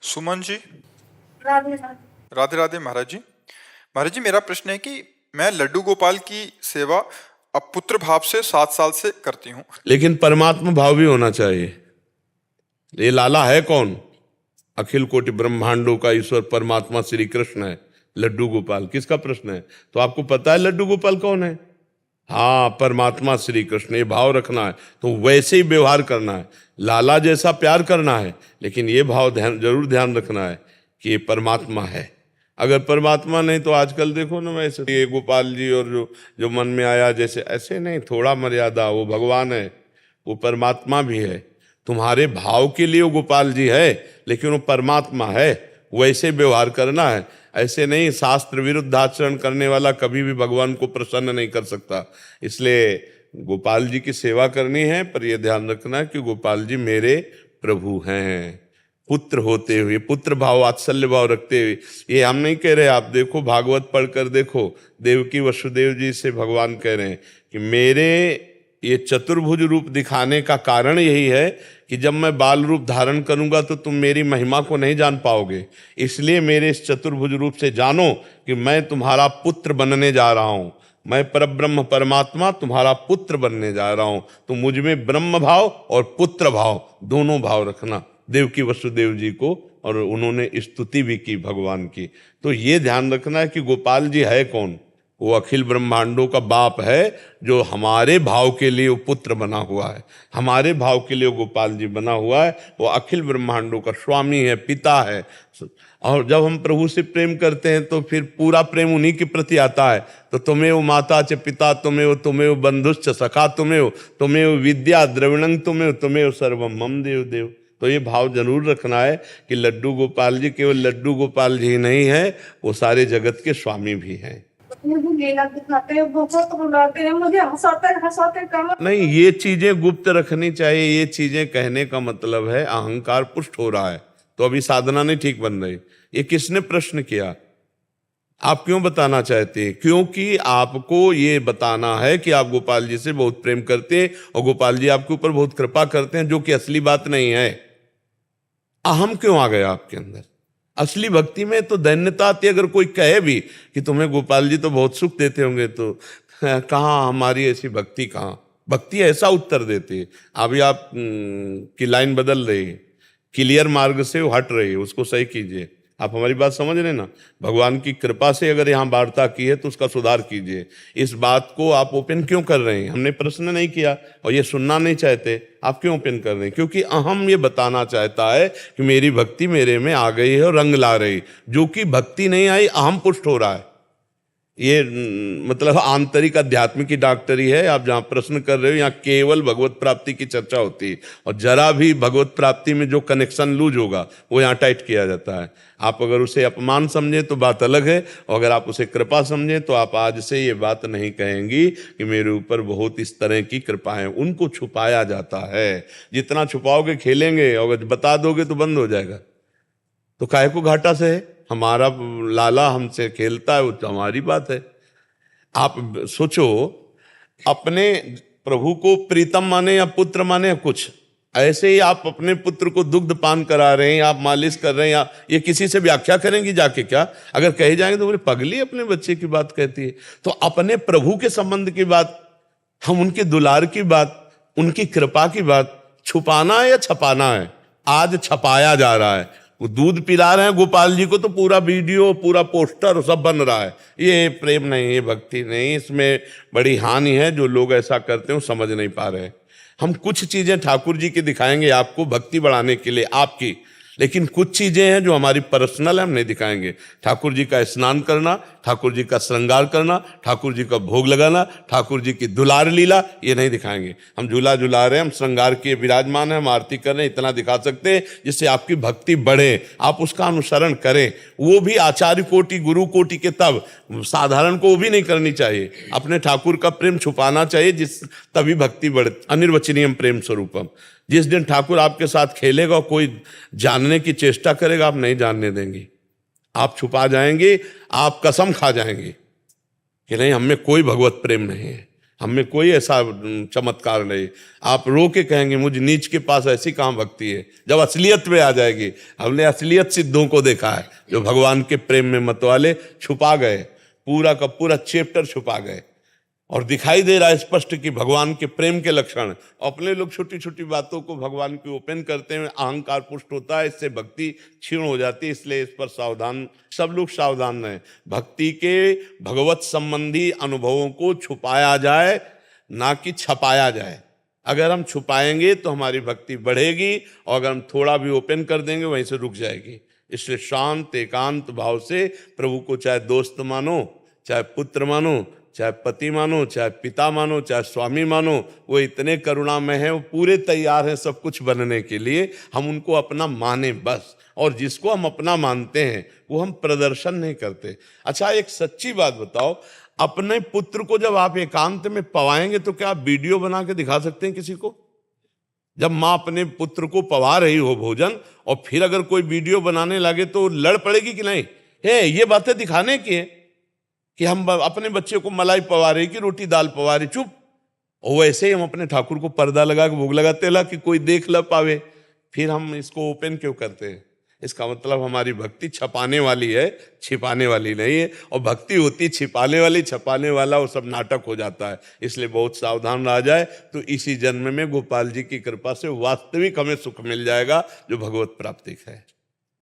सुमन जी। राधे राधे। राधे राधे महाराज जी। महाराज जी, मेरा प्रश्न है कि मैं लड्डू गोपाल की सेवा अब पुत्र भाव से 7 साल से करती हूँ। लेकिन परमात्मा भाव भी होना चाहिए। ये लाला है कौन? अखिल कोटि ब्रह्मांडों का ईश्वर परमात्मा श्री कृष्ण है। लड्डू गोपाल किसका प्रश्न है? तो आपको पता है लड्डू गोपाल कौन है? हाँ, परमात्मा श्री कृष्ण। ये भाव रखना है तो वैसे ही व्यवहार करना है, लाला जैसा प्यार करना है, लेकिन ये भाव जरूर ध्यान रखना है कि ये परमात्मा है। अगर परमात्मा नहीं तो आजकल देखो ना, वैसे ये गोपाल जी और जो जो मन में आया जैसे, ऐसे नहीं, थोड़ा मर्यादा। वो भगवान है, वो परमात्मा भी है। तुम्हारे भाव के लिए वो गोपाल जी है, लेकिन वो परमात्मा है, वैसे व्यवहार करना है। ऐसे नहीं, शास्त्र विरुद्ध आचरण करने वाला कभी भी भगवान को प्रसन्न नहीं कर सकता। इसलिए गोपाल जी की सेवा करनी है, पर यह ध्यान रखना है कि गोपाल जी मेरे प्रभु हैं, पुत्र होते हुए, पुत्र भाव वात्सल्य भाव रखते हुए। ये हम नहीं कह रहे, आप देखो भागवत पढ़कर देखो, देवकी वसुदेव जी से भगवान कह रहे हैं कि मेरे ये चतुर्भुज रूप दिखाने का कारण यही है कि जब मैं बाल रूप धारण करूंगा तो तुम मेरी महिमा को नहीं जान पाओगे। इसलिए मेरे इस चतुर्भुज रूप से जानो कि मैं तुम्हारा पुत्र बनने जा रहा हूं। मैं परब्रह्म परमात्मा तुम्हारा पुत्र बनने जा रहा हूं। तो मुझ में ब्रह्म भाव और पुत्र भाव दोनों भाव रखना। देवकी वसुदेव जी को, और उन्होंने स्तुति भी की भगवान की। तो ये ध्यान रखना है कि गोपाल जी है कौन? वो अखिल ब्रह्मांडों का बाप है, जो हमारे भाव के लिए वो पुत्र बना हुआ है, हमारे भाव के लिए वो गोपाल जी बना हुआ है। वो अखिल ब्रह्मांडों का स्वामी है, पिता है। और जब हम प्रभु से प्रेम करते हैं तो फिर पूरा प्रेम उन्हीं के प्रति आता है। तो तुम्हें माता च पिता, तुम्हें बंधुश्च सखा, तुम्हें विद्या द्रविणं, तुम्हें सर्वम मम देव देव। तो ये भाव जरूर रखना है कि लड्डू गोपाल जी केवल लड्डू गोपाल जी नहीं है, वो सारे जगत के स्वामी भी हैं। मुझे लीला दिखाते हैं, बहुत रुलाते हैं, मुझे हंसाते कम। नहीं, ये चीजें गुप्त रखनी चाहिए। ये चीजें कहने का मतलब है अहंकार पुष्ट हो रहा है, तो अभी साधना नहीं ठीक बन रही। ये किसने प्रश्न किया? आप क्यों बताना चाहते हैं? क्योंकि आपको ये बताना है कि आप गोपाल जी से बहुत प्रेम करते हैं और गोपाल जी आपके ऊपर बहुत कृपा करते हैं, जो कि असली बात नहीं है। अहम क्यों आ गया आपके अंदर? असली भक्ति में तो दैन्यता आती है। अगर कोई कहे भी कि तुम्हें गोपाल जी तो बहुत सुख देते होंगे, तो कहाँ हमारी ऐसी भक्ति? कहाँ भक्ति ऐसा उत्तर देती है? अभी आप की लाइन बदल रही है, क्लियर मार्ग से वो हट रही है, उसको सही कीजिए। आप हमारी बात समझ रहे ना? भगवान की कृपा से अगर यहाँ वार्ता की है तो उसका सुधार कीजिए। इस बात को आप ओपन क्यों कर रहे हैं? हमने प्रश्न नहीं किया और ये सुनना नहीं चाहते, आप क्यों ओपन कर रहे हैं? क्योंकि अहम ये बताना चाहता है कि मेरी भक्ति मेरे में आ गई है और रंग ला रही। जो कि भक्ति नहीं आई, अहम पुष्ट हो रहा है। ये मतलब आंतरिक आध्यात्मिक की डॉक्टरी है। आप जहाँ प्रश्न कर रहे हो, यहाँ केवल भगवत प्राप्ति की चर्चा होती है, और जरा भी भगवत प्राप्ति में जो कनेक्शन लूज होगा वो यहाँ टाइट किया जाता है। आप अगर उसे अपमान समझे तो बात अलग है, और अगर आप उसे कृपा समझे तो आप आज से ये बात नहीं कहेंगी कि मेरे ऊपर बहुत इस तरह की कृपा है। उनको छुपाया जाता है। जितना छुपाओगे खेलेंगे, और बता दोगे तो बंद हो जाएगा। तो काहे को घाटा से है? हमारा लाला हमसे खेलता है, वो तो हमारी बात है। आप सोचो, अपने प्रभु को प्रीतम माने या पुत्र माने या कुछ, ऐसे ही आप अपने पुत्र को दुग्ध पान करा रहे हैं, आप मालिश कर रहे हैं, या ये किसी से व्याख्या करेंगी जाके? क्या अगर कहे जाएंगे तो बोले पगली अपने बच्चे की बात कहती है। तो अपने प्रभु के संबंध की बात, हम उनके दुलार की बात, उनकी कृपा की बात छुपाना है या छपाना है? आज छपाया जा रहा है। वो दूध पिला रहे हैं गोपाल जी को, तो पूरा वीडियो, पूरा पोस्टर सब बन रहा है। ये प्रेम नहीं, ये भक्ति नहीं, इसमें बड़ी हानि है। जो लोग ऐसा करते हैं समझ नहीं पा रहे। हम कुछ चीजें ठाकुर जी की दिखाएंगे आपको भक्ति बढ़ाने के लिए आपकी, लेकिन कुछ चीजें हैं जो हमारी पर्सनल है, हम नहीं दिखाएंगे। ठाकुर जी का स्नान करना, ठाकुर जी का श्रृंगार करना, ठाकुर जी का भोग लगाना, ठाकुर जी की दुलार लीला, ये नहीं दिखाएंगे। हम झूला झुला रहे हैं, हम श्रृंगार किए विराजमान है, हम आरती कर रहे हैं, इतना दिखा सकते हैं जिससे आपकी भक्ति बढ़े, आप उसका अनुसरण करें। वो भी आचार्य कोटि, गुरु कोटि के, तब साधारण को वो भी नहीं करनी चाहिए। अपने ठाकुर का प्रेम छुपाना चाहिए, जिस तभी भक्ति बढ़े। अनिर्वचनीयम प्रेम स्वरूपम। जिस दिन ठाकुर आपके साथ खेलेगा, कोई जानने की चेष्टा करेगा, आप नहीं जानने देंगे, आप छुपा जाएंगे, आप कसम खा जाएंगे कि नहीं, हम में कोई भगवत प्रेम नहीं है। हम में कोई ऐसा चमत्कार नहीं। आप रो के कहेंगे मुझ नीच के पास ऐसी कहाँ भक्ति है, जब असलियत में आ जाएगी। हमने असलियत सिद्धों को देखा है जो भगवान के प्रेम में मतवाले छुपा गए, पूरा का पूरा चैप्टर छुपा गए और दिखाई दे रहा है स्पष्ट कि भगवान के प्रेम के लक्षण। अपने लोग छोटी छोटी बातों को भगवान की ओपन करते हैं, अहंकार पुष्ट होता है, इससे भक्ति क्षीण हो जाती है। इसलिए इस पर सावधान, सब लोग सावधान रहें। भक्ति के भगवत संबंधी अनुभवों को छुपाया जाए, ना कि छपाया जाए। अगर हम छुपाएंगे तो हमारी भक्ति बढ़ेगी और अगर हम थोड़ा भी ओपन कर देंगे वहीं से रुक जाएगी। इसलिए शांत एकांत भाव से प्रभु को चाहे दोस्त मानो, चाहे पुत्र मानो, चाहे पति मानो, चाहे पिता मानो, चाहे स्वामी मानो, वो इतने करुणामय हैं, वो पूरे तैयार हैं सब कुछ बनने के लिए। हम उनको अपना माने बस, और जिसको हम अपना मानते हैं वो हम प्रदर्शन नहीं करते। अच्छा, एक सच्ची बात बताओ, अपने पुत्र को जब आप एकांत में पवाएंगे तो क्या आप वीडियो बना के दिखा सकते हैं किसी को? जब माँ अपने पुत्र को पवा रही हो भोजन और फिर अगर कोई वीडियो बनाने लगे तो लड़ पड़ेगी कि नहीं? ये बातें दिखाने की है कि हम अपने बच्चे को मलाई पवा रहे कि रोटी दाल पवा रहे, चुप। और वैसे ही हम अपने ठाकुर को पर्दा लगा के भोग लगाते ला कि कोई देख ल पावे, फिर हम इसको ओपन क्यों करते हैं? इसका मतलब हमारी भक्ति छपाने वाली है, छिपाने वाली नहीं है। और भक्ति होती छिपाने वाली, छपाने वाला वो सब नाटक हो जाता है। इसलिए बहुत सावधान रहा जाए तो इसी जन्म में गोपाल जी की कृपा से वास्तविक हमें सुख मिल जाएगा जो भगवत प्राप्ति है।